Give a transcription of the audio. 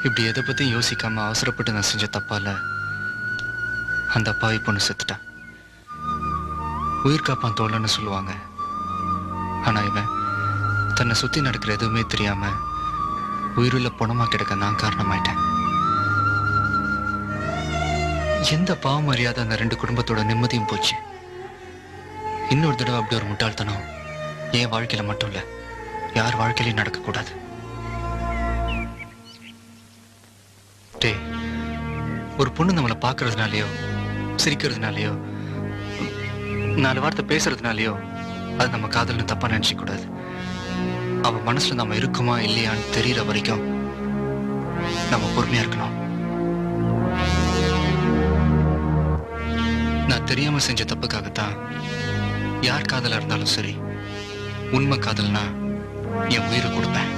இப்படி எதை பற்றியும் யோசிக்காம அவசரப்பட்டு நான் செஞ்ச தப்பால அந்த அப்பாவி பொண்ணு செத்துட்டான். உயிர் காப்பான் தோழன்னு சொல்லுவாங்க. ஆனா இவன் தன்னை சுத்தி நடக்கிற எதுவுமே தெரியாம உயிருள்ள பணமா கிடக்க நான் காரணமாயிட்டேன். எந்த பாவம் அறியாத அந்த 2 குடும்பத்தோட நிம்மதியும் போச்சு. இன்னொரு தடவை அப்படி ஒரு முட்டாள்தனம் என் வாழ்க்கையில மட்டும் இல்ல, யார் வாழ்க்கையிலையும் நடக்கக்கூடாது. ஒரு பொண்ணு நம்மளை பார்க்கறதுனாலயோ சிரிக்கிறதுனாலயோ 4 வார்த்தை பேசுறதுனாலயோ அது நம்ம காதல்னு தப்பா நினைச்சிக்க கூடாது. அவ மனசுல நம்ம இருக்குமா இல்லையான்னு தெரியற வரைக்கும் நம்ம பொறுமையா இருக்கணும். நான் தெரியாம செஞ்ச தப்புக்காகத்தான் யார் காதலா இருந்தாலும் சரி, உண்மை காதல்னா என் உயிரை கொடுப்பேன்.